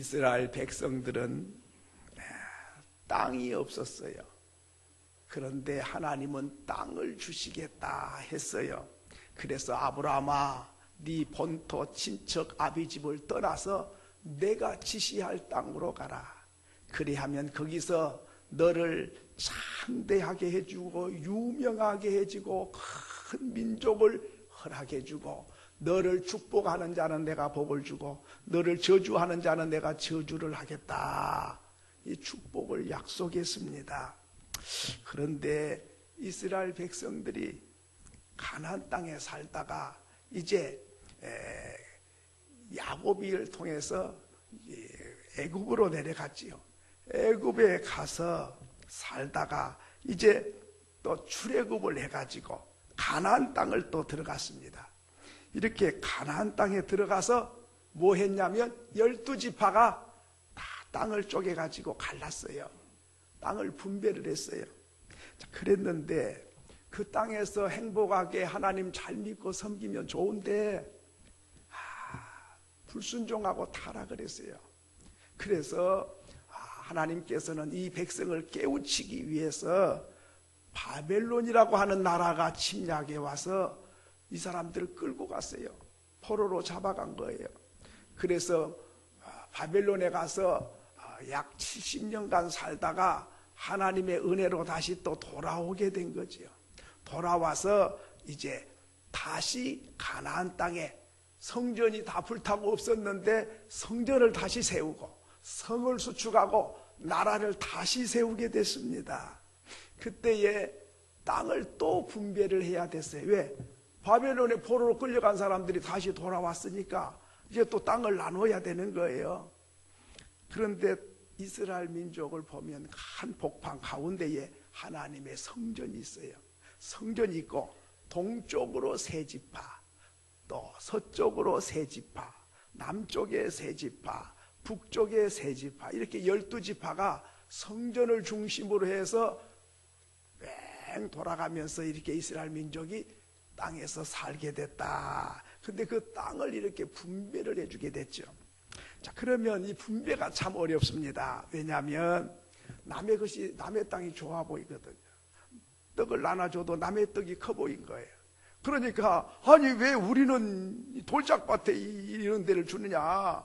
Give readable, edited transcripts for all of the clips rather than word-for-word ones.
이스라엘 백성들은 땅이 없었어요. 그런데 하나님은 땅을 주시겠다 했어요. 그래서 아브라함아, 네 본토 친척 아비집을 떠나서 내가 지시할 땅으로 가라. 그리하면 거기서 너를 창대하게 해주고 유명하게 해주고 큰 민족을 허락해 주고, 너를 축복하는 자는 내가 복을 주고 너를 저주하는 자는 내가 저주를 하겠다. 이 축복을 약속했습니다. 그런데 이스라엘 백성들이 가나안 땅에 살다가 이제 야곱을 통해서 애굽으로 내려갔지요. 애굽에 가서 살다가 이제 또 출애굽을 해가지고 가나안 땅을 또 들어갔습니다. 이렇게 가나안 땅에 들어가서 뭐 했냐면 12지파가 다 땅을 쪼개가지고 갈랐어요. 땅을 분배를 했어요. 그랬는데 그 땅에서 행복하게 하나님 잘 믿고 섬기면 좋은데 불순종하고 타락을 했어요. 그래서 하나님께서는 이 백성을 깨우치기 위해서 바벨론이라고 하는 나라가 침략해 와서 이 사람들을 끌고 갔어요. 포로로 잡아간 거예요. 그래서 바벨론에 가서 약 70년간 살다가 하나님의 은혜로 다시 또 돌아오게 된 거죠. 돌아와서 이제 다시 가나안 땅에 성전이 다 불타고 없었는데 성전을 다시 세우고 성을 수축하고 나라를 다시 세우게 됐습니다. 그때에 땅을 또 분배를 해야 됐어요. 왜? 바벨론의 포로로 끌려간 사람들이 다시 돌아왔으니까 이제 또 땅을 나눠야 되는 거예요. 그런데 이스라엘 민족을 보면 한 복판 가운데에 하나님의 성전이 있어요. 성전이 있고 동쪽으로 세 지파, 또 서쪽으로 세 지파, 남쪽에 세 지파, 북쪽에 세 지파, 이렇게 12지파가 성전을 중심으로 해서 뺑 돌아가면서 이렇게 이스라엘 민족이 땅에서 살게 됐다. 근데 그 땅을 이렇게 분배를 해주게 됐죠. 자, 그러면 이 분배가 참 어렵습니다. 왜냐하면 남의 것이 남의 땅이 좋아 보이거든요. 떡을 나눠줘도 남의 떡이 커 보인 거예요. 그러니까 아니 왜 우리는 돌짝밭에 이런 데를 주느냐,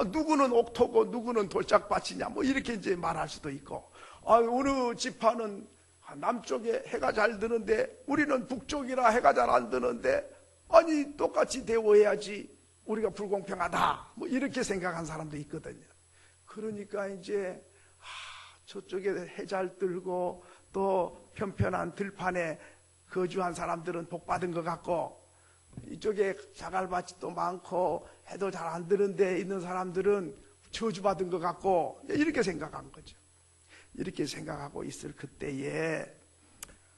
누구는 옥토고 누구는 돌짝밭이냐, 뭐 이렇게 이제 말할 수도 있고, 어느 지파는 남쪽에 해가 잘 드는데 우리는 북쪽이라 해가 잘 안 드는데 아니 똑같이 대우해야지, 우리가 불공평하다, 뭐 이렇게 생각한 사람도 있거든요. 그러니까 이제 저쪽에 해 잘 들고 또 편편한 들판에 거주한 사람들은 복 받은 것 같고, 이쪽에 자갈밭이 또 많고 해도 잘 안 드는데 있는 사람들은 저주받은 것 같고, 이렇게 생각한 거죠. 이렇게 생각하고 있을 그때에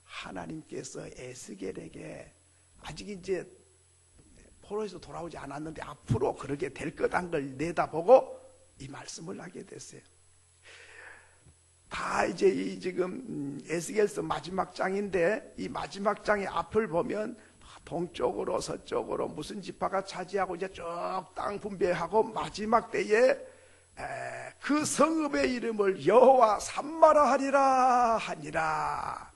하나님께서 에스겔에게, 아직 이제 포로에서 돌아오지 않았는데 앞으로 그렇게 될 거란 걸 내다보고 이 말씀을 하게 됐어요. 다 이제 지금 에스겔서 마지막 장인데, 이 마지막 장의 앞을 보면 동쪽으로 서쪽으로 무슨 지파가 차지하고 이제 쭉 땅 분배하고 마지막 때에 그 성읍의 이름을 여호와 삼마라 하니라.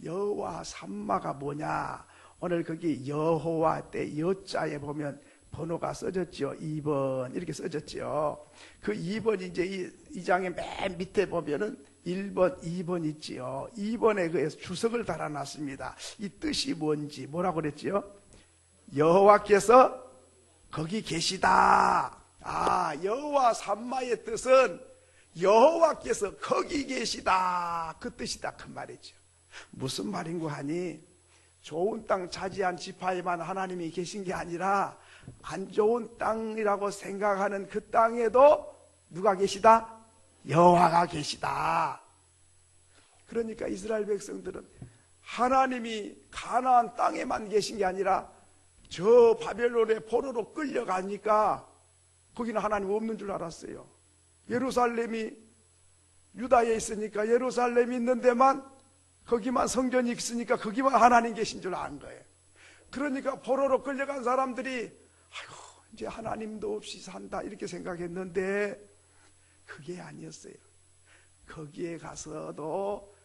여호와 삼마가 뭐냐? 오늘 거기 여호와 때 여자에 보면 번호가 써졌죠. 2번 이렇게 써졌죠. 그 2번이 이제 이 장의 맨 밑에 보면은 1번, 2번 있지요. 2번에 그에서 주석을 달아놨습니다. 이 뜻이 뭔지 뭐라고 그랬지요? 여호와께서 거기 계시다. 여호와 삼마의 뜻은 여호와께서 거기 계시다, 그 뜻이다, 그 말이죠. 무슨 말인고 하니, 좋은 땅 차지한 지파에만 하나님이 계신 게 아니라 안 좋은 땅이라고 생각하는 그 땅에도 누가 계시다? 여호와가 계시다. 그러니까 이스라엘 백성들은 하나님이 가나안 땅에만 계신 게 아니라 저 바벨론의 포로로 끌려가니까 거기는 하나님 없는 줄 알았어요. 예루살렘이 유다에 있으니까 예루살렘이 있는 데만, 거기만 성전이 있으니까 거기만 하나님 계신 줄 안 거예요. 그러니까 포로로 끌려간 사람들이 이제 하나님도 없이 산다 이렇게 생각했는데 그게 아니었어요. 거기에 가서도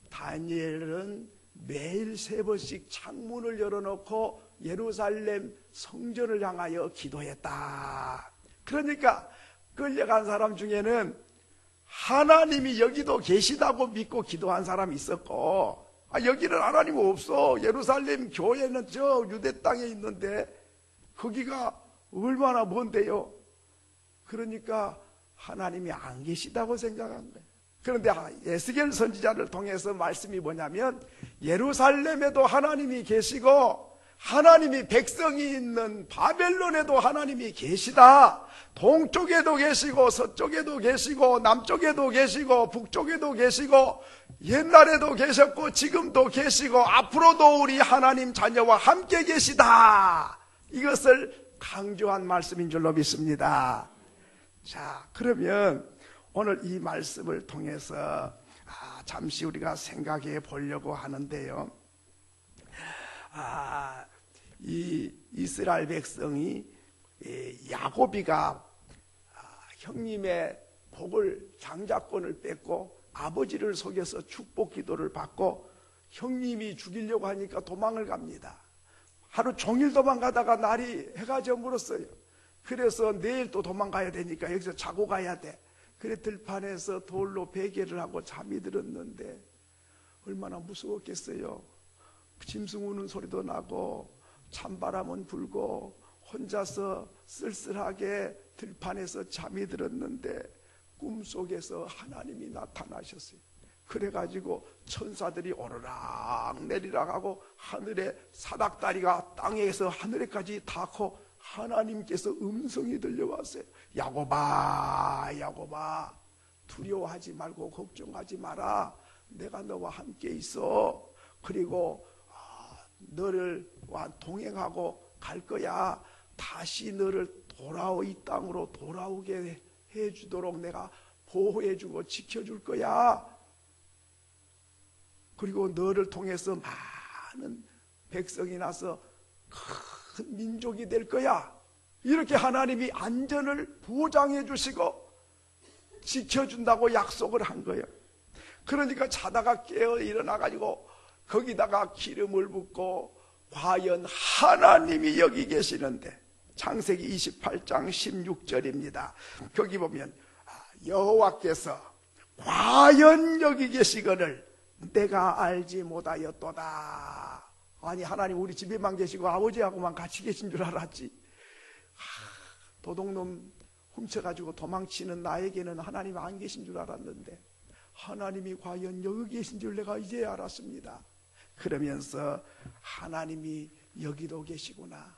다니엘은 매일 3번씩 창문을 열어놓고 예루살렘 성전을 향하여 기도했다. 그러니까 끌려간 사람 중에는 하나님이 여기도 계시다고 믿고 기도한 사람이 있었고, 여기는 하나님 없어, 예루살렘 교회는 저 유대 땅에 있는데 거기가 얼마나 먼데요. 그러니까 하나님이 안 계시다고 생각한 거예요. 그런데 에스겔 선지자를 통해서 말씀이 뭐냐면 예루살렘에도 하나님이 계시고 하나님이 백성이 있는 바벨론에도 하나님이 계시다. 동쪽에도 계시고 서쪽에도 계시고 남쪽에도 계시고 북쪽에도 계시고 옛날에도 계셨고 지금도 계시고 앞으로도 우리 하나님 자녀와 함께 계시다. 이것을 강조한 말씀인 줄로 믿습니다. 자, 그러면 오늘 이 말씀을 통해서 잠시 우리가 생각해 보려고 하는데요. 이 이스라엘 백성이 야곱이가 형님의 복을 장자권을 뺏고 아버지를 속여서 축복 기도를 받고 형님이 죽이려고 하니까 도망을 갑니다. 하루 종일 도망가다가 날이 해가 저물었어요. 그래서 내일 또 도망가야 되니까 여기서 자고 가야 돼. 그래 들판에서 돌로 베개를 하고 잠이 들었는데 얼마나 무서웠겠어요. 짐승 우는 소리도 나고 찬바람은 불고 혼자서 쓸쓸하게 들판에서 잠이 들었는데 꿈속에서 하나님이 나타나셨어요. 그래가지고 천사들이 오르락 내리락 하고 하늘에 사닥다리가 땅에서 하늘에까지 닿고 하나님께서 음성이 들려왔어요. 야곱아, 야곱아, 두려워하지 말고 걱정하지 마라. 내가 너와 함께 있어. 그리고 너를 동행하고 갈 거야. 다시 너를 이 땅으로 돌아오게 해주도록 내가 보호해주고 지켜줄 거야. 그리고 너를 통해서 많은 백성이 나서 큰 민족이 될 거야. 이렇게 하나님이 안전을 보장해 주시고 지켜준다고 약속을 한 거예요. 그러니까 자다가 깨어 일어나가지고 거기다가 기름을 붓고 과연 하나님이 여기 계시는데, 창세기 28장 16절입니다. 거기 보면 여호와께서 과연 여기 계시거늘 내가 알지 못하였도다. 아니, 하나님 우리 집에만 계시고 아버지하고만 같이 계신 줄 알았지. 도둑놈 훔쳐가지고 도망치는 나에게는 하나님 안 계신 줄 알았는데 하나님이 과연 여기 계신 줄 내가 이제 알았습니다. 그러면서 하나님이 여기도 계시구나.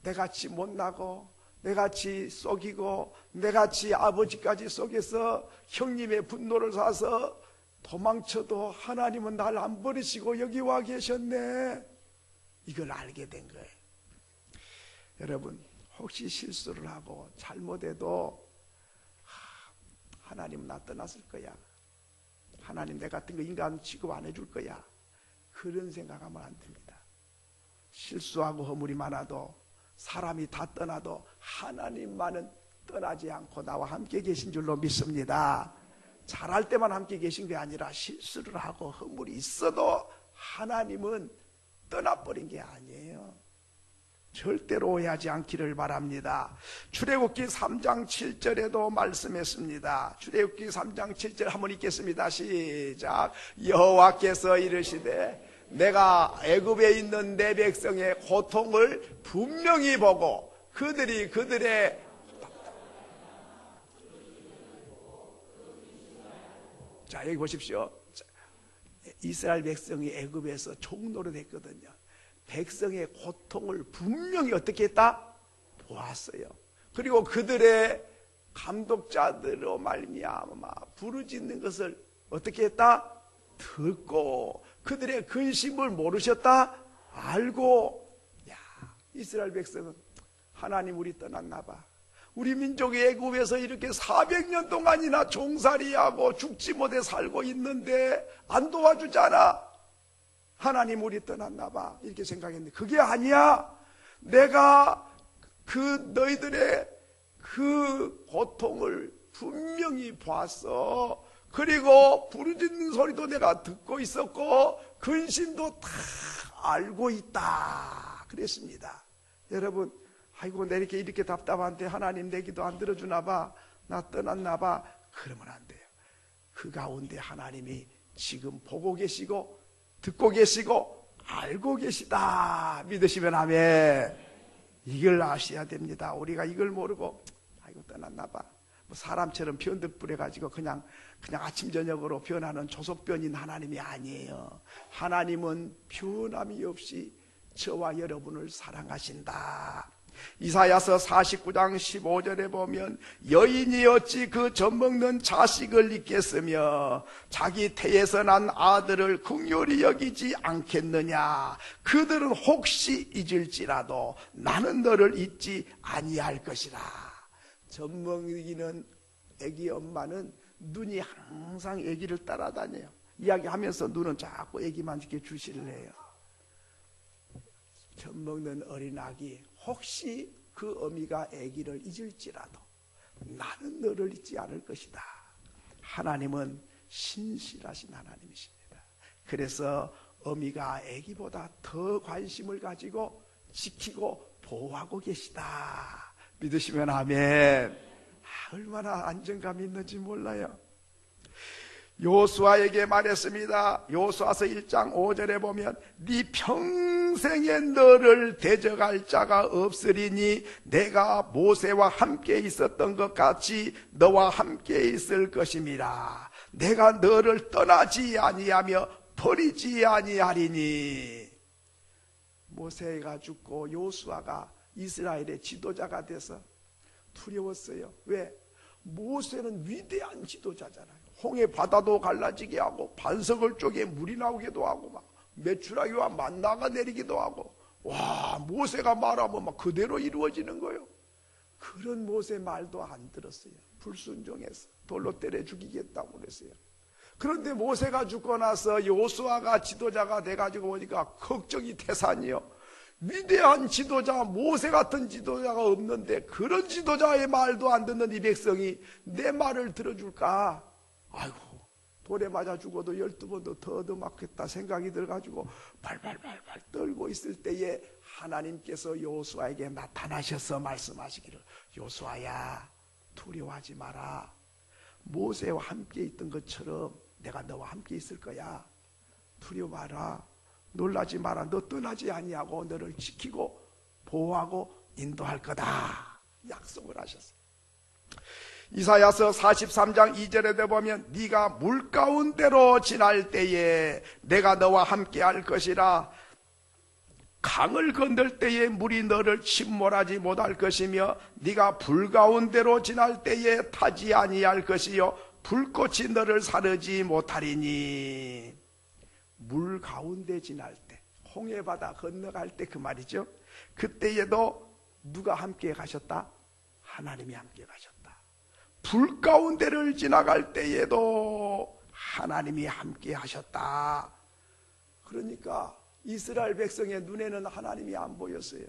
내같이 못나고 내같이 속이고 내같이 아버지까지 속여서 형님의 분노를 사서 도망쳐도 하나님은 날 안 버리시고 여기 와 계셨네. 이걸 알게 된 거예요. 여러분, 혹시 실수를 하고 잘못해도 하나님 나 떠났을 거야. 하나님 내 같은 거 인간 취급 안 해줄 거야. 그런 생각하면 안 됩니다. 실수하고 허물이 많아도 사람이 다 떠나도 하나님만은 떠나지 않고 나와 함께 계신 줄로 믿습니다. 잘할 때만 함께 계신 게 아니라 실수를 하고 허물이 있어도 하나님은 떠나버린 게 아니에요. 절대로 오해하지 않기를 바랍니다. 출애굽기 3장 7절에도 말씀했습니다. 출애굽기 3장 7절 한번 읽겠습니다. 시작. 여호와께서 이르시되 내가 애굽에 있는 내 백성의 고통을 분명히 보고 그들의 자, 여기 보십시오. 이스라엘 백성이 애굽에서 종노릇했거든요. 백성의 고통을 분명히 어떻게 했다? 보았어요. 그리고 그들의 감독자들로 말미암아 부르짖는 것을 어떻게 했다? 듣고 그들의 근심을 모르셨다? 알고. 야, 이스라엘 백성은 하나님 우리 떠났나 봐. 우리 민족이 애굽에서 이렇게 400년 동안이나 종살이하고 죽지 못해 살고 있는데 안 도와주잖아. 하나님 우리 떠났나 봐. 이렇게 생각했는데 그게 아니야. 내가 그 너희들의 그 고통을 분명히 봤어. 그리고 부르짖는 소리도 내가 듣고 있었고 근심도 다 알고 있다 그랬습니다. 여러분, 아이고 내 이렇게 답답한데 하나님 내 기도 안 들어주나 봐, 나 떠났나 봐, 그러면 안 돼요. 그 가운데 하나님이 지금 보고 계시고 듣고 계시고 알고 계시다 믿으시면 아멘. 이걸 아셔야 됩니다. 우리가 이걸 모르고 아이고 떠났나 봐, 뭐 사람처럼 변덕 부려가지고 그냥 아침 저녁으로 변하는 조속변인 하나님이 아니에요. 하나님은 변함이 없이 저와 여러분을 사랑하신다. 이사야서 49장 15절에 보면 여인이 어찌 그 젖먹는 자식을 잊겠으며 자기 태에서 난 아들을 긍휼히 여기지 않겠느냐. 그들은 혹시 잊을지라도 나는 너를 잊지 아니할 것이라. 젖먹이는 애기 엄마는 눈이 항상 애기를 따라다녀요. 이야기하면서 눈은 자꾸 애기만 이렇게 주시를 해요. 젖먹는 어린아기, 혹시 그 어미가 아기를 잊을지라도 나는 너를 잊지 않을 것이다. 하나님은 신실하신 하나님이십니다. 그래서 어미가 아기보다 더 관심을 가지고 지키고 보호하고 계시다 믿으시면 아멘. 얼마나 안정감이 있는지 몰라요. 요수아에게 말했습니다. 요수아서 1장 5절에 보면 네 평생에 너를 대적할 자가 없으리니 내가 모세와 함께 있었던 것 같이 너와 함께 있을 것임이라. 내가 너를 떠나지 아니하며 버리지 아니하리니. 모세가 죽고 요수아가 이스라엘의 지도자가 돼서 두려웠어요. 왜? 모세는 위대한 지도자잖아요. 홍해 바다도 갈라지게 하고 반석을 쪼개 물이 나오기도 하고 막 메추라기와 만나가 내리기도 하고, 와, 모세가 말하면 막 그대로 이루어지는 거예요. 그런 모세 말도 안 들었어요. 불순종해서 돌로 때려 죽이겠다고 그랬어요. 그런데 모세가 죽고 나서 요수아가 지도자가 돼가지고 보니까 걱정이 태산이요. 위대한 지도자, 모세 같은 지도자가 없는데 그런 지도자의 말도 안 듣는 이 백성이 내 말을 들어줄까? 아이고, 돌에 맞아 죽어도 12번도 더 얻어맞겠다 생각이 들어가지고 발발발발 떨고 있을 때에 하나님께서 요수아에게 나타나셔서 말씀하시기를, 요수아야, 두려워하지 마라. 모세와 함께 있던 것처럼 내가 너와 함께 있을 거야. 두려워 마라. 놀라지 마라. 너 떠나지 아니하고 너를 지키고 보호하고 인도할 거다 약속을 하셨어요. 이사야서 43장 2절에 보면 네가 물 가운데로 지날 때에 내가 너와 함께 할 것이라. 강을 건널 때에 물이 너를 침몰하지 못할 것이며 네가 불 가운데로 지날 때에 타지 아니할 것이요 불꽃이 너를 사르지 못하리니. 물 가운데 지날 때, 홍해바다 건너갈 때 그 말이죠. 그때에도 누가 함께 가셨다? 하나님이 함께 가셨다. 불 가운데를 지나갈 때에도 하나님이 함께 하셨다. 그러니까 이스라엘 백성의 눈에는 하나님이 안 보였어요.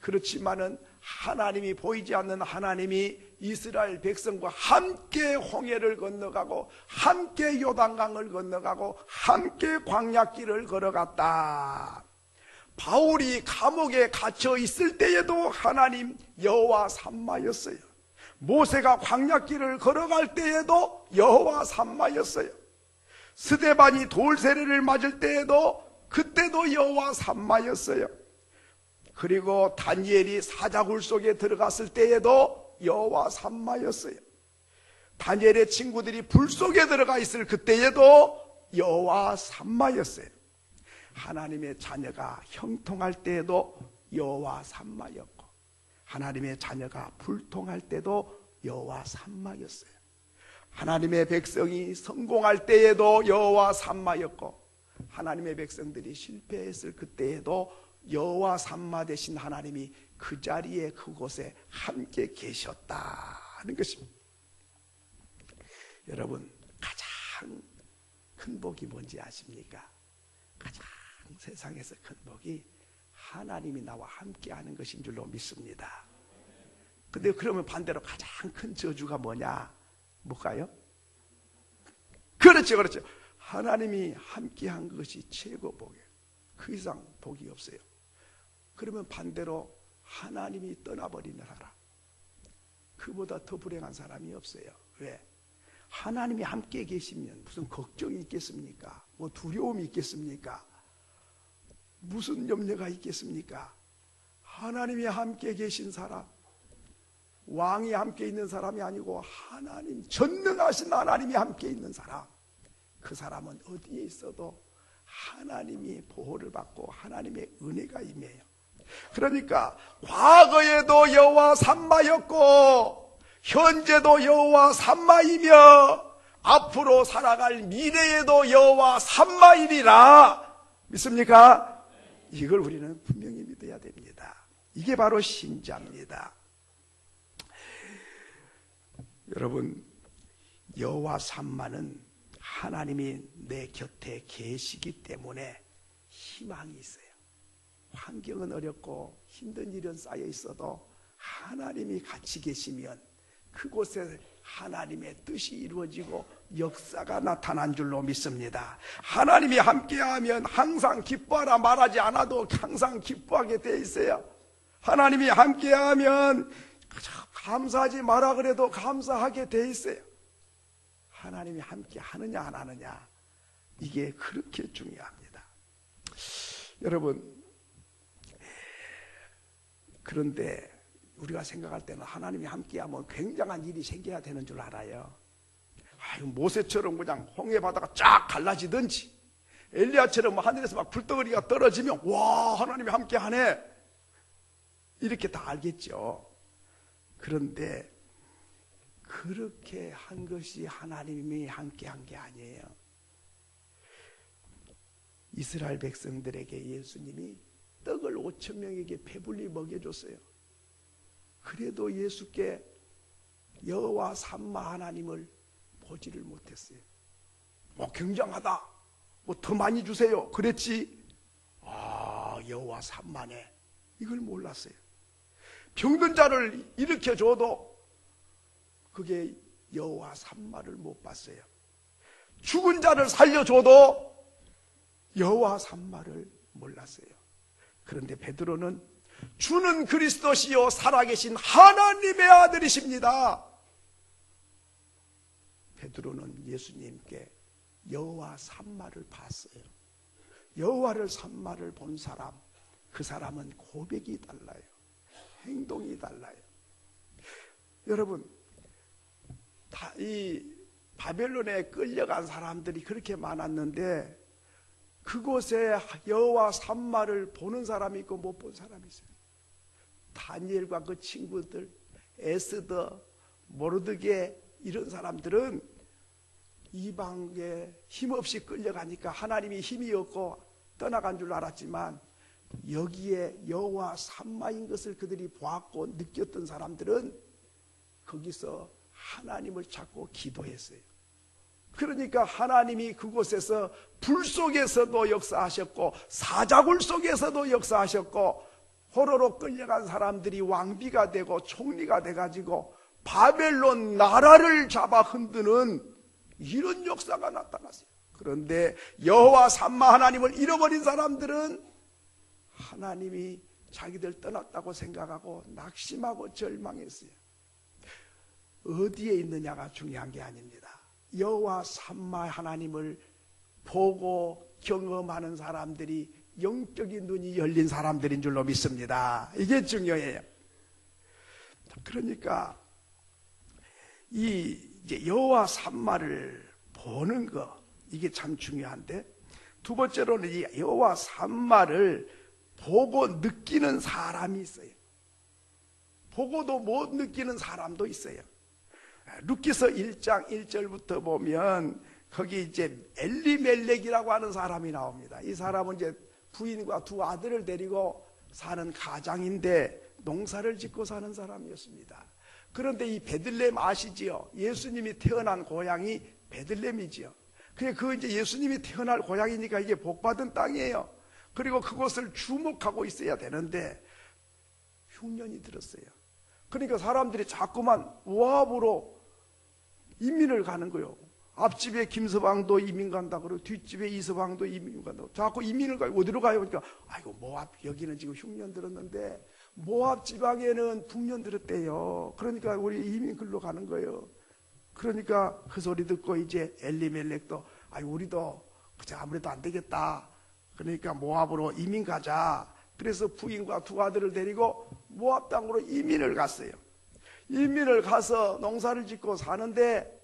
그렇지만은 하나님이 보이지 않는 하나님이 이스라엘 백성과 함께 홍해를 건너가고 함께 요단강을 건너가고 함께 광야길을 걸어갔다. 바울이 감옥에 갇혀 있을 때에도 하나님 여호와 삼마였어요. 모세가 광야길을 걸어갈 때에도 여호와 삼마였어요. 스데반이 돌세례를 맞을 때에도 그때도 여호와 삼마였어요. 그리고 다니엘이 사자굴 속에 들어갔을 때에도 여호와 삼마였어요. 다니엘의 친구들이 불 속에 들어가 있을 그때에도 여호와 삼마였어요. 하나님의 자녀가 형통할 때에도 여호와 삼마였고 하나님의 자녀가 불통할 때도 여호와 삼마였어요. 하나님의 백성이 성공할 때에도 여호와 삼마였고 하나님의 백성들이 실패했을 그때에도 여호와 삼마 되신 하나님이 그 자리에 그곳에 함께 계셨다는 것입니다. 여러분, 가장 큰 복이 뭔지 아십니까? 가장 세상에서 큰 복이 하나님이 나와 함께 하는 것인 줄로 믿습니다. 근데 그러면 반대로 가장 큰 저주가 뭐냐? 뭘까요? 그렇죠, 그렇죠. 하나님이 함께한 것이 최고 복이에요. 그 이상 복이 없어요. 그러면 반대로 하나님이 떠나버리는 사람, 그보다 더 불행한 사람이 없어요. 왜? 하나님이 함께 계시면 무슨 걱정이 있겠습니까? 뭐 두려움이 있겠습니까? 무슨 염려가 있겠습니까? 하나님이 함께 계신 사람, 왕이 함께 있는 사람이 아니고 하나님, 전능하신 하나님이 함께 있는 사람, 그 사람은 어디에 있어도 하나님이 보호를 받고 하나님의 은혜가 임해요. 그러니까 과거에도 여호와 삼마였고 현재도 여호와 삼마이며 앞으로 살아갈 미래에도 여호와 삼마이리라. 믿습니까? 이걸 우리는 분명히 믿어야 됩니다. 이게 바로 신자입니다. 여러분, 여호와 삼마는 하나님이 내 곁에 계시기 때문에 희망이 있어요. 환경은 어렵고 힘든 일은 쌓여 있어도 하나님이 같이 계시면 그곳에 하나님의 뜻이 이루어지고 역사가 나타난 줄로 믿습니다. 하나님이 함께하면 항상 기뻐하라 말하지 않아도 항상 기뻐하게 돼 있어요. 하나님이 함께하면 감사하지 마라 그래도 감사하게 돼 있어요. 하나님이 함께 하느냐 안 하느냐, 이게 그렇게 중요합니다. 여러분, 그런데 우리가 생각할 때는 하나님이 함께하면 굉장한 일이 생겨야 되는 줄 알아요. 모세처럼 그냥 홍해 바다가 쫙 갈라지든지 엘리야처럼 하늘에서 막 불덩어리가 떨어지면 와, 하나님이 함께하네, 이렇게 다 알겠죠. 그런데 그렇게 한 것이 하나님이 함께한 게 아니에요. 이스라엘 백성들에게 예수님이 떡을 5천 명에게 배불리 먹여줬어요. 그래도 예수께 여호와 삼마 하나님을 보지를 못했어요. 굉장하다, 더 많이 주세요 그랬지, 여호와 삼마네, 이걸 몰랐어요. 병든 자를 일으켜줘도 그게 여호와 삼마를 못 봤어요. 죽은 자를 살려줘도 여호와 삼마를 몰랐어요. 그런데 베드로는 주는 그리스도시요 살아계신 하나님의 아들이십니다. 베드로는 예수님께 여호와 삼마를 봤어요. 여호와를 삼마를 본 사람, 그 사람은 고백이 달라요. 행동이 달라요. 여러분, 이 바벨론에 끌려간 사람들이 그렇게 많았는데 그곳에 여호와 삼마를 보는 사람이 있고 못 본 사람이 있어요. 다니엘과 그 친구들, 에스더, 모르드게, 이런 사람들은 이방에 힘없이 끌려가니까 하나님이 힘이 없고 떠나간 줄 알았지만 여기에 여호와 삼마인 것을 그들이 보았고 느꼈던 사람들은 거기서 하나님을 찾고 기도했어요. 그러니까 하나님이 그곳에서 불 속에서도 역사하셨고 사자굴 속에서도 역사하셨고 포로로 끌려간 사람들이 왕비가 되고 총리가 돼가지고 바벨론 나라를 잡아 흔드는 이런 역사가 나타났어요. 그런데 여호와 삼마 하나님을 잃어버린 사람들은 하나님이 자기들 떠났다고 생각하고 낙심하고 절망했어요. 어디에 있느냐가 중요한 게 아닙니다. 여호와 삼마 하나님을 보고 경험하는 사람들이 영적인 눈이 열린 사람들인 줄로 믿습니다. 이게 중요해요. 그러니까 이제 여호와 삼마를 보는 거, 이게 참 중요한데, 두 번째로는 이 여호와 삼마를 보고 느끼는 사람이 있어요. 보고도 못 느끼는 사람도 있어요. 룻기서 1장 1절부터 보면 거기 이제 엘리멜렉이라고 하는 사람이 나옵니다. 이 사람은 이제 부인과 두 아들을 데리고 사는 가장인데 농사를 짓고 사는 사람이었습니다. 그런데 이 베들레헴 아시지요? 예수님이 태어난 고향이 베들레헴이지요. 그 이제 예수님이 태어날 고향이니까 이게 복받은 땅이에요. 그리고 그곳을 주목하고 있어야 되는데 흉년이 들었어요. 그러니까 사람들이 자꾸만 모압으로 이민을 가는 거예요. 앞집에 김서방도 이민 간다 그러고 뒷집에 이서방도 이민 간다고 자꾸 이민을 가요. 어디로 가요? 그러니까 아이고 모압 여기는 지금 흉년 들었는데 모압 지방에는 북년 들었대요. 그러니까 우리 이민 글로 가는 거예요. 그러니까 그 소리 듣고 이제 엘리멜렉도 우리도 그저 아무래도 안 되겠다. 그러니까 모압으로 이민 가자. 그래서 부인과 두 아들을 데리고 모압 땅으로 이민을 갔어요. 이민을 가서 농사를 짓고 사는데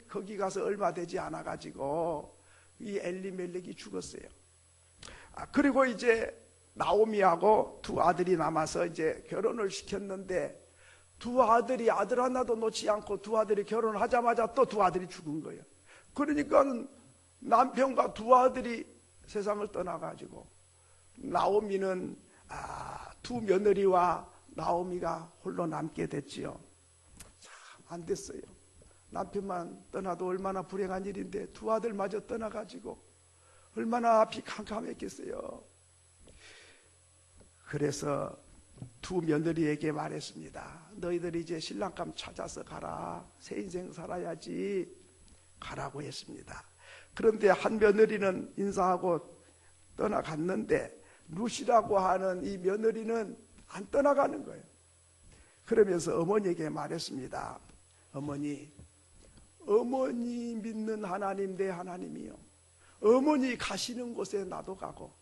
거기 가서 얼마 되지 않아 가지고 이 엘리멜렉이 죽었어요. 그리고 이제 나오미하고 두 아들이 남아서 이제 결혼을 시켰는데 두 아들이 아들 하나도 놓지 않고 두 아들이 결혼을 하자마자 또 두 아들이 죽은 거예요. 그러니까 남편과 두 아들이 세상을 떠나가지고 나오미는 두 며느리와 나오미가 홀로 남게 됐지요. 참 안 됐어요. 남편만 떠나도 얼마나 불행한 일인데 두 아들마저 떠나가지고 얼마나 앞이 캄캄했겠어요. 그래서 두 며느리에게 말했습니다. 너희들이 이제 신랑감 찾아서 가라. 새 인생 살아야지. 가라고 했습니다. 그런데 한 며느리는 인사하고 떠나갔는데 룻이라고 하는 이 며느리는 안 떠나가는 거예요. 그러면서 어머니에게 말했습니다. 어머니 믿는 하나님 내 하나님이요. 어머니 가시는 곳에 나도 가고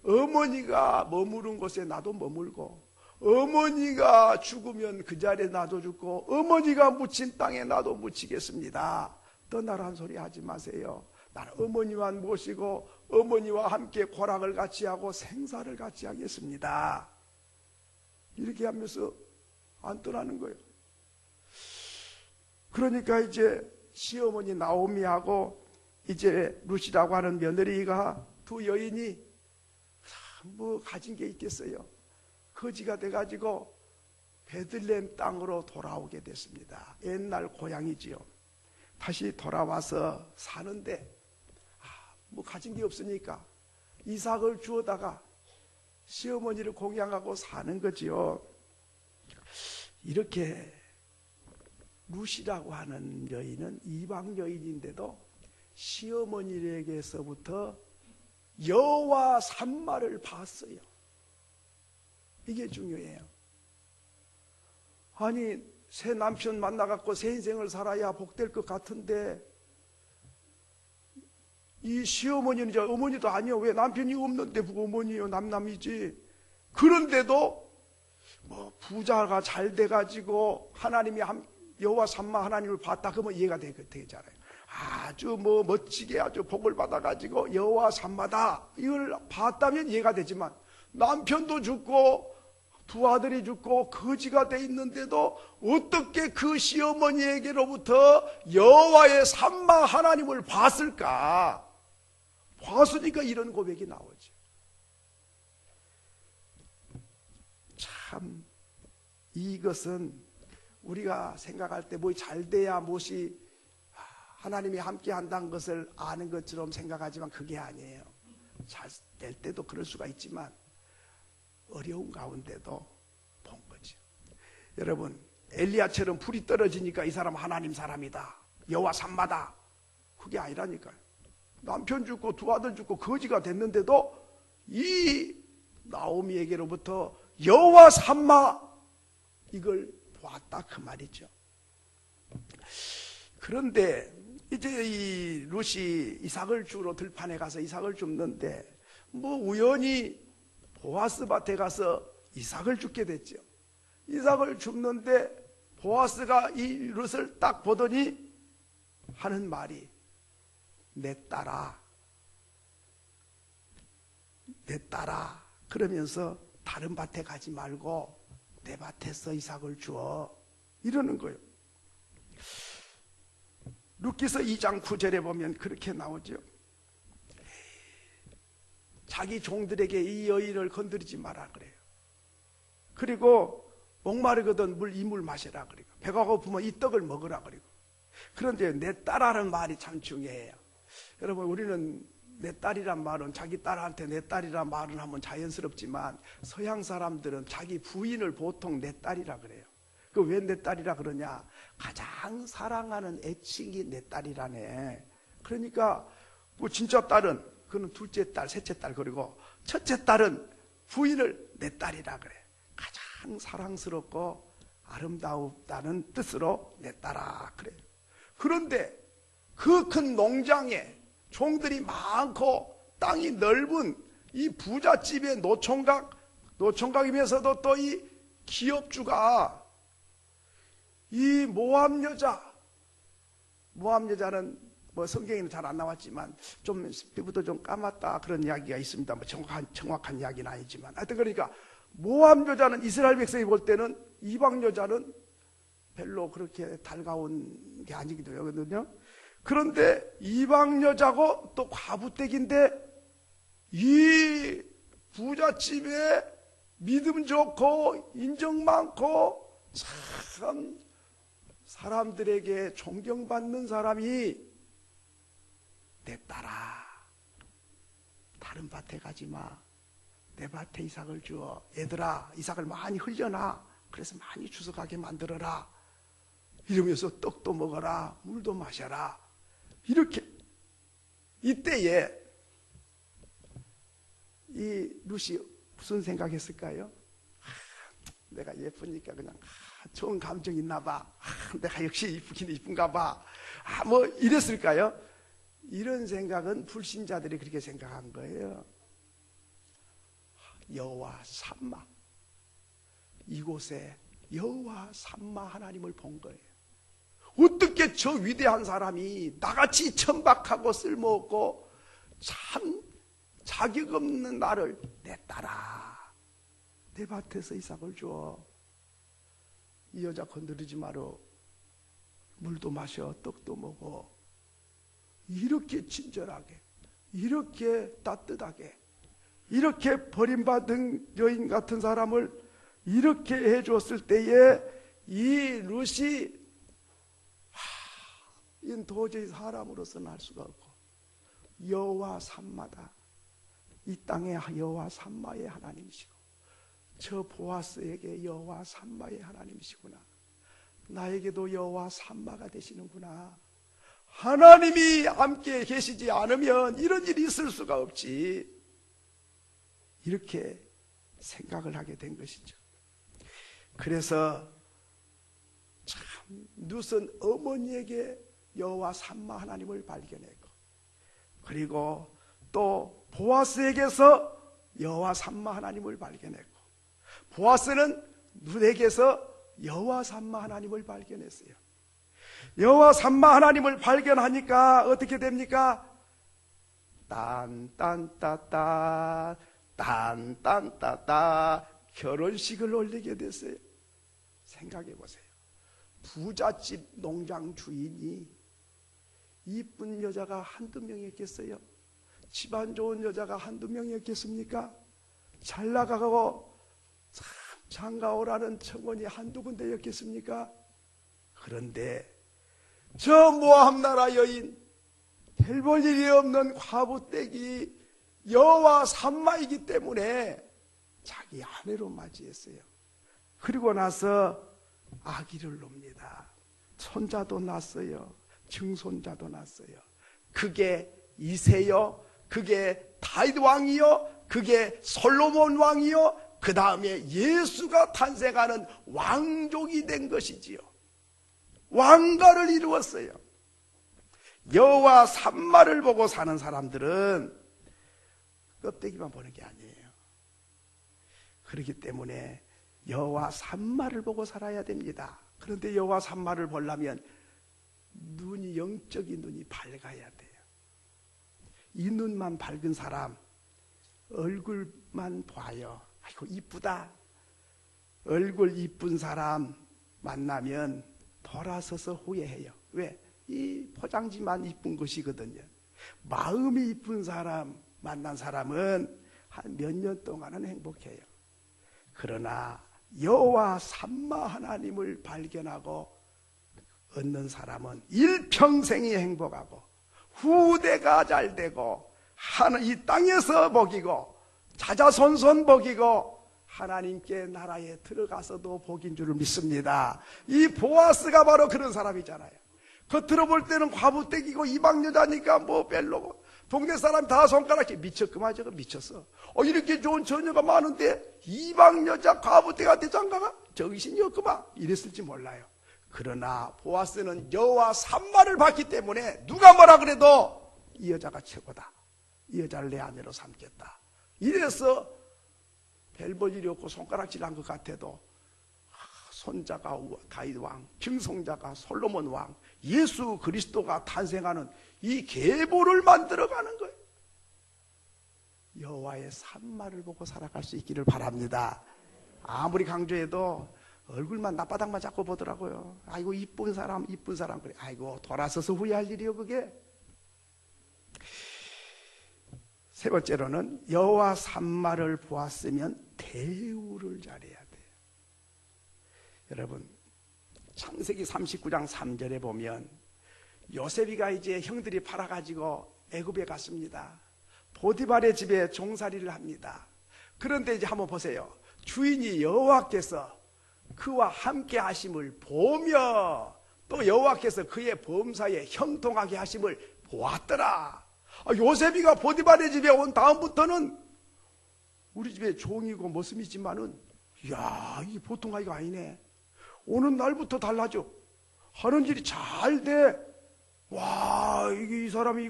어머니가 머무른 곳에 나도 머물고 어머니가 죽으면 그 자리에 나도 죽고 어머니가 묻힌 땅에 나도 묻히겠습니다. 떠나란 소리 하지 마세요. 나는 어머니만 모시고 어머니와 함께 고락을 같이 하고 생사를 같이 하겠습니다. 이렇게 하면서 안 떠나는 거예요. 그러니까 이제 시어머니 나오미하고 이제 룻이라고 하는 며느리가 두 여인이 뭐 가진 게 있겠어요. 거지가 돼가지고 베들레헴 땅으로 돌아오게 됐습니다. 옛날 고향이지요. 다시 돌아와서 사는데 뭐 가진 게 없으니까 이삭을 주워다가 시어머니를 공양하고 사는 거지요. 이렇게 룻이라고 하는 여인은 이방 여인인데도 시어머니에게서부터 여호와 산마를 봤어요. 이게 중요해요. 아니 새 남편 만나갖고 새 인생을 살아야 복될 것 같은데 이 시어머니는 이제 어머니도 아니요. 왜 남편이 없는데 어머니요 남남이지. 그런데도 뭐 부자가 잘 돼가지고 하나님이 여호와 산마 하나님을 봤다 그러면 이해가 되잖아요. 아주 뭐 멋지게 아주 복을 받아가지고 여호와 산마다 이걸 봤다면 이해가 되지만 남편도 죽고 두 아들이 죽고 거지가 돼 있는데도 어떻게 그 시어머니에게로부터 여호와의 산마 하나님을 봤을까? 봤으니까 이런 고백이 나오죠. 참 이것은 우리가 생각할 때 뭐 잘 돼야 무엇이 하나님이 함께 한다는 것을 아는 것처럼 생각하지만 그게 아니에요. 잘 될 때도 그럴 수가 있지만 어려운 가운데도 본 거죠. 여러분 엘리야처럼 불이 떨어지니까 이 사람 하나님 사람이다. 여호와 산마다. 그게 아니라니까요. 남편 죽고 두 아들 죽고 거지가 됐는데도 이 나오미에게로부터 여호와 산마 이걸 보았다 그 말이죠. 그런데 이제 이 룻이 이삭을 주러 들판에 가서 이삭을 줍는데 뭐 우연히 보아스 밭에 가서 이삭을 줍게 됐죠. 이삭을 줍는데 보아스가 이 룻을 딱 보더니 하는 말이 내 딸아 그러면서 다른 밭에 가지 말고 내 밭에서 이삭을 주어 이러는 거예요. 룻기서 2장 9절에 보면 그렇게 나오죠. 자기 종들에게 이 여인을 건드리지 마라 그래요. 그리고 목마르거든 이 물 마시라 그리고 배가 고프면 이 떡을 먹으라 그리고. 그런데 내 딸아라는 말이 참 중요해요. 여러분 우리는 내 딸이란 말은 자기 딸한테 내 딸이란 말을 하면 자연스럽지만 서양 사람들은 자기 부인을 보통 내 딸이라 그래요. 그 왜 내 딸이라 그러냐? 가장 사랑하는 애칭이 내 딸이라네. 그러니까 뭐 진짜 딸은 그는 둘째 딸, 셋째 딸, 그리고 첫째 딸은 부인을 내 딸이라 그래. 가장 사랑스럽고 아름다웠다는 뜻으로 내 딸아 그래. 그런데 그 큰 농장에 종들이 많고 땅이 넓은 이 부잣집의 노총각이면서도 또 이 기업주가 이 모압 여자는 뭐 성경에는 잘 안 나왔지만 좀 피부도 좀 까맣다 그런 이야기가 있습니다. 뭐 정확한 이야기는 아니지만 하여튼 그러니까 모압 여자는 이스라엘 백성이 볼 때는 이방 여자는 별로 그렇게 달가운 게 아니거든요. 그런데 이방 여자고 또 과부댁인데 이 부잣집에 믿음 좋고 인정 많고 참 사람들에게 존경받는 사람이 내 딸아 다른 밭에 가지 마. 내 밭에 이삭을 주어. 얘들아 이삭을 많이 흘려놔. 그래서 많이 주워가게 만들어라. 이러면서 떡도 먹어라. 물도 마셔라. 이렇게 이때에 이 룻이 무슨 생각했을까요? 내가 예쁘니까 그냥 좋은 감정 있나 봐. 내가 역시 이쁘긴 이쁜가 봐. 뭐 이랬을까요? 이런 생각은 불신자들이 그렇게 생각한 거예요. 여호와 삼마, 이곳에 여호와 삼마 하나님을 본 거예요. 어떻게 저 위대한 사람이 나같이 천박하고 쓸모없고 참 자격 없는 나를 내 딸아 내 밭에서 이삭을 줘. 이 여자 건드리지 마라. 물도 마셔. 떡도 먹어. 이렇게 친절하게, 이렇게 따뜻하게, 이렇게 버림받은 여인 같은 사람을 이렇게 해줬을 때에 이 룻이 이건 도저히 사람으로서는 할 수가 없고 여호와 삼마다. 이 땅에 여호와 삼마의 하나님이시고 저 보아스에게 여호와 삼마의 하나님이시구나. 나에게도 여호와 삼마가 되시는구나. 하나님이 함께 계시지 않으면 이런 일이 있을 수가 없지. 이렇게 생각을 하게 된 것이죠. 그래서 참 룻은 어머니에게 여호와 삼마 하나님을 발견했고 그리고 또 보아스에게서 여호와 삼마 하나님을 발견했고 보아스는 룻에게서 여호와 삼마 하나님을 발견했어요. 여호와 삼마 하나님을 발견하니까 어떻게 됩니까? 딴딴따따 딴딴따따 결혼식을 올리게 됐어요. 생각해 보세요. 부잣집 농장 주인이 이쁜 여자가 한두 명이었겠어요? 집안 좋은 여자가 한두 명이었겠습니까? 잘 나가고 참 장가오라는 청혼이 한두 군데였겠습니까? 그런데 저 모압 나라 여인 별 볼 일이 없는 과부댁이 여호와 삼마이기 때문에 자기 아내로 맞이했어요. 그리고 나서 아기를 놉니다. 손자도 낳았어요. 증손자도 낳았어요. 그게 이새요, 그게 다윗 왕이요, 그게 솔로몬 왕이요, 그 다음에 예수가 탄생하는 왕족이 된 것이지요. 왕가를 이루었어요. 여호와 삼마를 보고 사는 사람들은 껍데기만 보는 게 아니에요. 그렇기 때문에 여호와 삼마를 보고 살아야 됩니다. 그런데 여호와 삼마를 보려면 눈이, 영적인 눈이 밝아야 돼요. 이 눈만 밝은 사람 얼굴만 봐요. 아이고 이쁘다. 얼굴 이쁜 사람 만나면 돌아서서 후회해요. 왜? 이 포장지만 이쁜 것이거든요. 마음이 이쁜 사람 만난 사람은 한 몇 년 동안은 행복해요. 그러나 여호와 삼마 하나님을 발견하고 얻는 사람은 일평생이 행복하고 후대가 잘 되고 이 땅에서 복이고 자자손손 복이고 하나님께 나라에 들어가서도 복인 줄을 믿습니다. 이 보아스가 바로 그런 사람이잖아요. 겉으로 볼 때는 과부댁이고 이방 여자니까 뭐 별로고 동네 사람 다 손가락에 미쳤구만. 저거 미쳤어. 이렇게 좋은 처녀가 많은데 이방 여자 과부댁한테 장가가? 정신이 없구만. 이랬을지 몰라요. 그러나 보아스는 여호와 산마를 받기 때문에 누가 뭐라 그래도 이 여자가 최고다. 이 여자를 내 아내로 삼겠다. 이래서 별 볼 일이 없고 손가락질한 것 같아도 손자가 다윗 왕, 증손자가 솔로몬 왕, 예수 그리스도가 탄생하는 이 계보를 만들어가는 거예요. 여호와의 산마를 보고 살아갈 수 있기를 바랍니다. 아무리 강조해도 얼굴만 낮바닥만 자꾸 보더라고요. 아이고 이쁜 사람 그래. 아이고 돌아서서 후회할 일이요 그게. 세 번째로는 여호와 산마를 보았으면 대우를 잘해야 돼요. 여러분 창세기 39장 3절에 보면 요셉이가 이제 형들이 팔아가지고 애굽에 갔습니다. 보디발의 집에 종살이를 합니다. 그런데 이제 한번 보세요. 주인이 여호와께서 그와 함께 하심을 보며 또 여호와께서 그의 범사에 형통하게 하심을 보았더라. 요셉이가 보디발의 집에 온 다음부터는 우리 집에 종이고 모습이지만은 이야 이게 보통 아이가 아니네. 오는 날부터 달라져. 하는 일이 잘 돼. 와 이게 이 사람이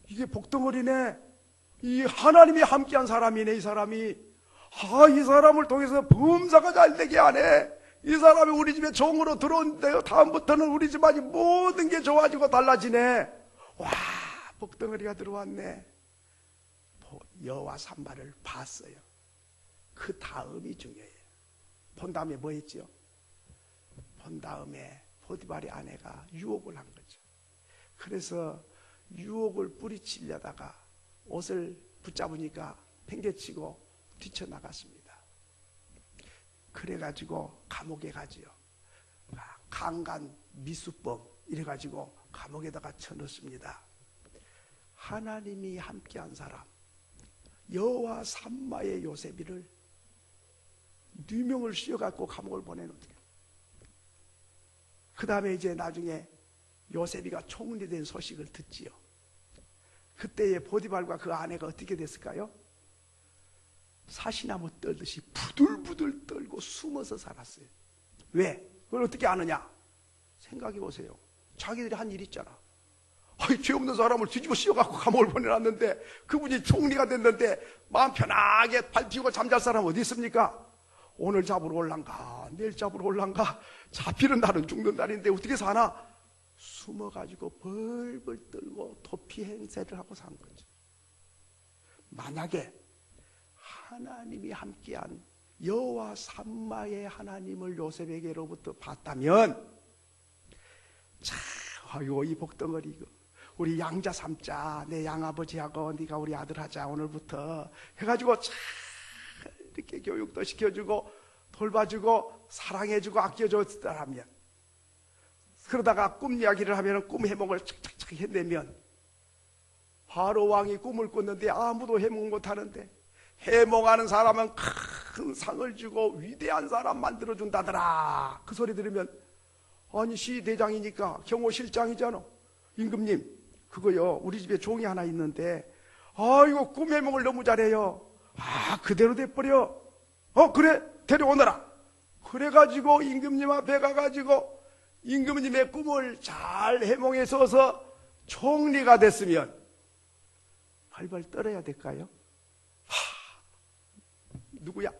이게 복덩어리네. 이 하나님이 함께한 사람이네. 이 사람이 이 사람을 통해서 범사가 잘 되게 하네. 이 사람이 우리 집에 종으로 들어온대요. 다음부터는 우리 집안이 모든 게 좋아지고 달라지네. 와 복덩어리가 들어왔네. 여호와 산마를 봤어요. 그 다음이 중요해요. 본 다음에 뭐 했죠? 본 다음에 보디발의 아내가 유혹을 한 거죠. 그래서 유혹을 뿌리치려다가 옷을 붙잡으니까 팽개치고 뛰쳐나갔습니다. 그래가지고 감옥에 가지요. 강간 미수범 이래가지고 감옥에다가 쳐넣습니다. 하나님이 함께한 사람 여호와 산마의 요셉이를 누명을 씌워갖고 감옥을 보내놓은 거예요. 그 다음에 이제 나중에 요셉이가 총리 된 소식을 듣지요. 그때의 보디발과 그 아내가 어떻게 됐을까요? 사시나무 떨듯이 부들부들 떨고 숨어서 살았어요. 왜? 그걸 어떻게 아느냐? 생각해 보세요. 자기들이 한 일 있잖아. 죄 없는 사람을 뒤집어 씌워갖고 감옥을 보내놨는데 그분이 총리가 됐는데 마음 편하게 발 띄우고 잠잘 사람 어디 있습니까? 오늘 잡으러 올란가 내일 잡으러 올란가 잡히는 날은 죽는 날인데 어떻게 사나? 숨어가지고 벌벌 떨고 도피 행세를 하고 산 거죠. 만약에 하나님이 함께한 여호와 산마의 하나님을 요셉에게로부터 봤다면 아이고 이 복덩어리 이거 우리 양자 삼자 내 양아버지하고 네가 우리 아들 하자 오늘부터 해가지고 잘 이렇게 교육도 시켜주고 돌봐주고 사랑해주고 아껴줬다면 그러다가 꿈 이야기를 하면 꿈 해몽을 착착착 해내면 바로 왕이 꿈을 꿨는데 아무도 해몽 못하는데 해몽하는 사람은 큰 상을 주고 위대한 사람 만들어준다더라. 그 소리 들으면 아니 시대장이니까 경호실장이잖아. 임금님 그거요 우리 집에 종이 하나 있는데 이거 꿈 해몽을 너무 잘해요. 그대로 돼버려. 그래 데려오너라. 그래가지고 임금님 앞에 가가지고 임금님의 꿈을 잘 해몽해 써서 총리가 됐으면 발발 떨어야 될까요? 누구야?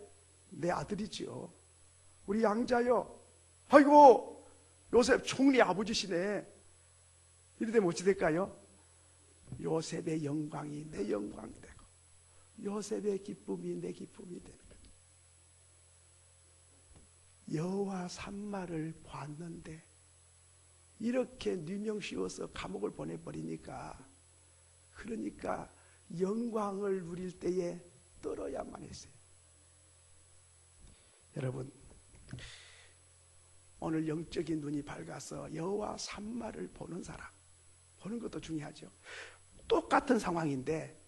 내 아들이지요. 우리 양자요. 아이고 요셉 총리 아버지시네. 이러되면 어찌 될까요? 요셉의 영광이 내 영광이 되고 요셉의 기쁨이 내 기쁨이 되는 거죠. 여호와 산마를 봤는데 이렇게 누명 씌워서 감옥을 보내버리니까 그러니까 영광을 누릴 때에 떨어야만 했어요. 여러분 오늘 영적인 눈이 밝아서 여호와 산마를 보는 사람 보는 것도 중요하죠. 똑같은 상황인데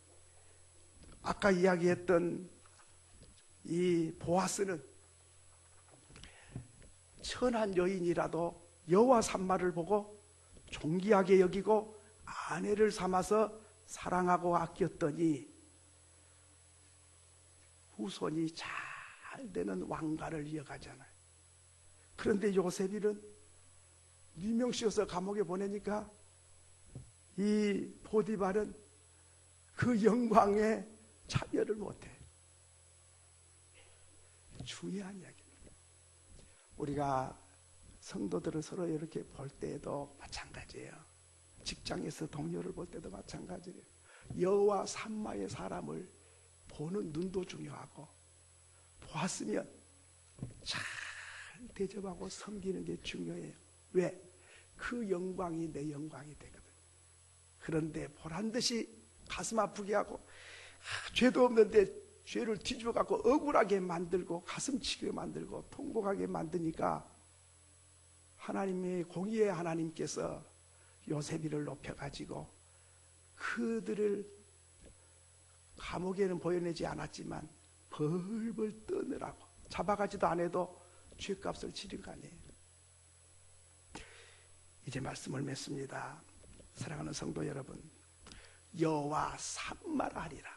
아까 이야기했던 이 보아스는 천한 여인이라도 여호와 산마를 보고 존귀하게 여기고 아내를 삼아서 사랑하고 아꼈더니 후손이 잘 되는 왕가를 이어가잖아요. 그런데 요셉이는 누명씌워서 감옥에 보내니까 이 보디발은 그 영광에 참여를 못해. 중요한 이야기입니다. 우리가 성도들을 서로 이렇게 볼 때에도 마찬가지예요. 직장에서 동료를 볼 때도 마찬가지예요. 여호와 산마의 사람을 보는 눈도 중요하고 보았으면 잘 대접하고 섬기는 게 중요해요. 왜? 그 영광이 내 영광이 되거든. 그런데 보란듯이 가슴 아프게 하고 죄도 없는데 죄를 뒤집어 갖고 억울하게 만들고 가슴 치게 만들고 통곡하게 만드니까 하나님의 공의의 하나님께서 요셉이를 높여가지고 그들을 감옥에는 보여내지 않았지만 벌벌 떠느라고 잡아가지도 않아도 죄값을 치른 거 아니에요. 이제 말씀을 맺습니다. 사랑하는 성도 여러분, 여호와 산마라 하리라.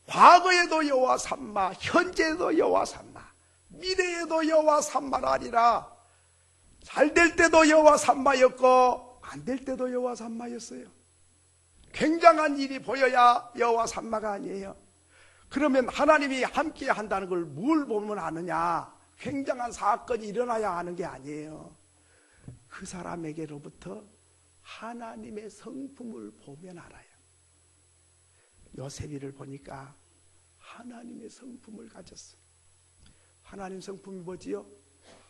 과거에도 여호와 산마, 현재에도 여호와 산마, 미래에도 여호와 산마라 하리라. 잘 될 때도 여호와 산마였고 안 될 때도 여호와 산마였어요. 굉장한 일이 보여야 여호와 산마가 아니에요. 그러면 하나님이 함께 한다는 걸 뭘 보면 아느냐? 굉장한 사건이 일어나야 하는 게 아니에요. 그 사람에게로부터 하나님의 성품을 보면 알아요. 요셉이를 보니까 하나님의 성품을 가졌어요. 하나님 성품이 뭐지요?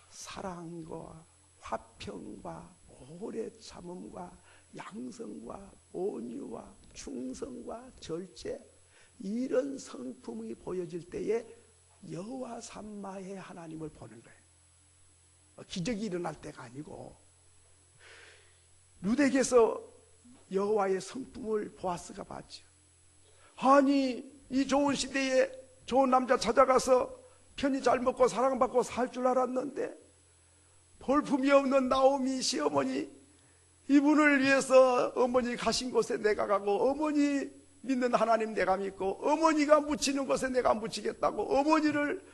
사랑과 화평과 오래 참음과 양성과 온유와 충성과 절제, 이런 성품이 보여질 때에 여호와 산마의 하나님을 보는 거예요. 기적이 일어날 때가 아니고, 룻에게서 여호와의 성품을 보아스가 봤죠. 아니, 이 좋은 시대에 좋은 남자 찾아가서 편히 잘 먹고 사랑받고 살 줄 알았는데 볼품이 없는 나오미 시어머니, 이분을 위해서 어머니 가신 곳에 내가 가고, 어머니 믿는 하나님 내가 믿고, 어머니가 묻히는 곳에 내가 묻히겠다고 어머니를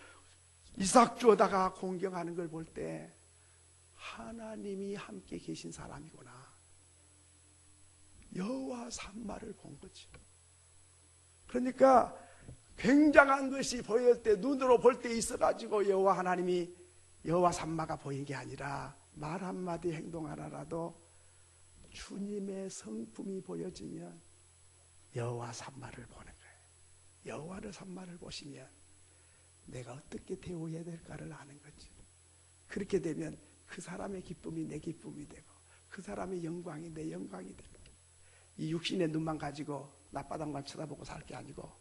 이삭 주어다가 공경하는 걸 볼 때 하나님이 함께 계신 사람이구나, 여호와 산마를 본 거지. 그러니까 굉장한 것이 보일 때, 눈으로 볼 때 있어가지고 여호와 하나님이 여호와 산마가 보인 게 아니라 말 한마디 행동 하나라도 주님의 성품이 보여지면 여호와 산마를 보는 거예요. 여호와를 산마를 보시면 내가 어떻게 대우해야 될까를 아는 거죠. 그렇게 되면 그 사람의 기쁨이 내 기쁨이 되고 그 사람의 영광이 내 영광이 되고, 이 육신의 눈만 가지고 낮바닥만 쳐다보고 살 게 아니고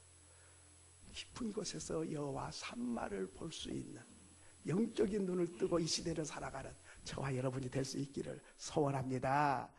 깊은 곳에서 여호와 산마를 볼 수 있는 영적인 눈을 뜨고 이 시대를 살아가는 저와 여러분이 될 수 있기를 소원합니다.